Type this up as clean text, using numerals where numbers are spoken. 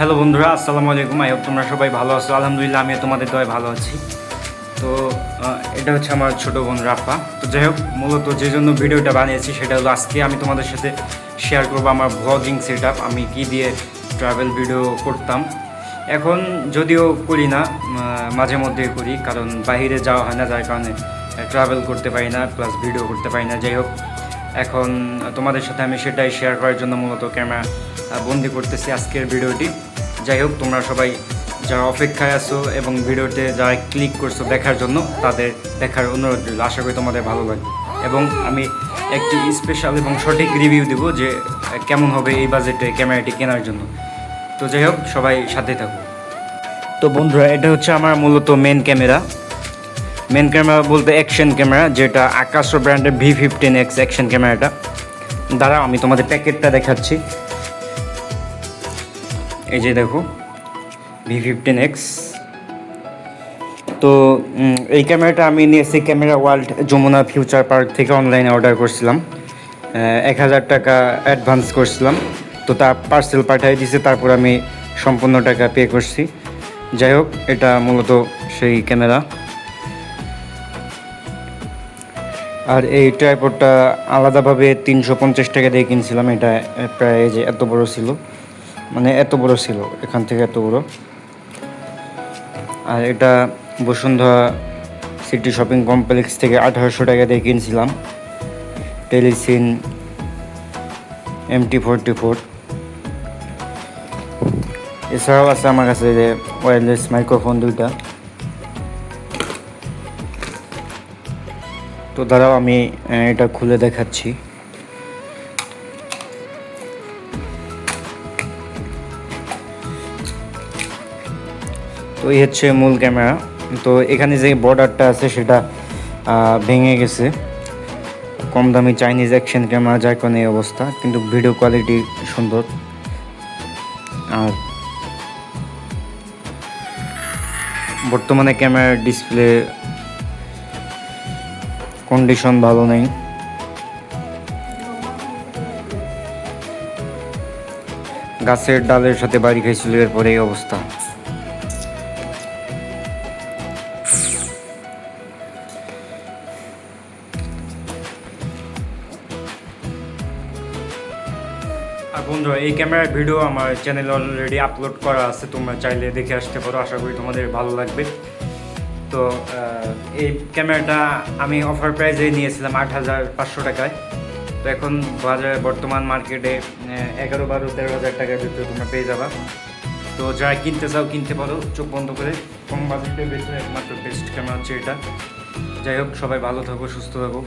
Hello বন্ধুরা, আসসালামু আলাইকুম। আই হোপ তোমরা সবাই ভালো আছো। আলহামদুলিল্লাহ, আমি তোমাদের দোয়ায় ভালো আছি। তো এটা হচ্ছে আমার ছোটো বোন রাফা। তো যাই হোক, মূলত যে জন্য ভিডিওটা বানিয়েছি সেটা হলো আজকে আমি তোমাদের সাথে শেয়ার করবো আমার ভ্লগিং সেট আপ, আমি কী দিয়ে ট্রাভেল ভিডিও করতাম। এখন যদিও করি না, মাঝে মধ্যে করি, কারণ বাইরে যাওয়া হয় না, যার কারণে ট্রাভেল করতে পারি না, প্লাস ভিডিও করতে পারি না। যাই হোক, এখন তোমাদের সাথে আমি সেটাই শেয়ার করার জন্য মূলত ক্যামেরা বন্দি করতেছি আজকের ভিডিওটি। যাই হোক, তোমরা সবাই যারা অপেক্ষায় আছো এবং ভিডিওতে যারা ক্লিক করছো দেখার জন্য, তাদের দেখার অনুরোধ রইল। আশা করি তোমাদের ভালো লাগবে এবং আমি একটি স্পেশাল এবং সঠিক রিভিউ দেবো যে কেমন হবে এই বাজেটে ক্যামেরাটি কেনার জন্য। তো যাই হোক, সবাই সাথে থাকো। তো বন্ধুরা, এটা হচ্ছে আমার মূলত মেন ক্যামেরা বলতে অ্যাকশন ক্যামেরা, যেটা আকাশো ব্র্যান্ডের V15X অ্যাকশন ক্যামেরাটা। দাঁড়াও, আমি তোমাদের প্যাকেটটা দেখাচ্ছি। এই যে দেখো, V15X। তো এই ক্যামেরাটা আমি নিয়েছি camera world Jamuna future park থেকে, অনলাইনে অর্ডার করছিলাম। 1000 টাকা অ্যাডভান্স করছিলাম, তো তার পার্সেল পাঠিয়ে দিয়েছে, তারপর আমি সম্পূর্ণ টাকা পে করছি। যাই হোক, এটা মূলত সেই ক্যামেরা। আর এই ট্রাইপডটা আলাদাভাবে 350 টাকা দিয়ে কিনছিলাম। এটা প্রায় যে এত বড় ছিল, মানে এত বড় ছিল, এখান থেকে এত বড়। আর এটা বসুন্ধরা সিটি শপিং কমপ্লেক্স থেকে 1800 টাকা দিয়ে কিনছিলাম। Telecine MT44। এছাড়াও আছে আমার কাছে যে ওয়্যারলেস মাইক্রোফোন দুইটা। তো দাঁড়াও, আমি এটা খুলে দেখাচ্ছি। তো এই হচ্ছে মূল ক্যামেরা। তো এখানে যে বর্ডারটা আছে সেটা ভেঙে গেছে। কম দামি চাইনিজ অ্যাকশন ক্যামেরা, যার কারণে এই অবস্থা, কিন্তু ভিডিও কোয়ালিটি সুন্দর। আর বর্তমানে ক্যামেরার ডিসপ্লে কন্ডিশন ভালো নেই। গাছের ডালের সাথে বাড়ি খাইছিল, এরপরে এই অবস্থা। আর বন্ধুরা, এই ক্যামেরার ভিডিও আমার চ্যানেলে অলরেডি আপলোড করা আছে, তোমরা চাইলে দেখে আসতে পারো। আশা করি তোমাদের ভালো লাগবে। তো এই ক্যামেরাটা আমি অফার প্রাইসে নিয়েছিলাম 8500 টাকায়। তো এখন বাজারে বর্তমান মার্কেটে 11, 12, 13,000 টাকার ভিতরে তোমরা পেয়ে যাবা। তো যারা কিনতে চাও কিনতে পারো চোখ বন্ধ করে। কম বাজেটের ভিতরে একমাত্র বেস্ট ক্যামেরা হচ্ছে এটা। যাই হোক, সবাই ভালো থাকো, সুস্থ থাকো।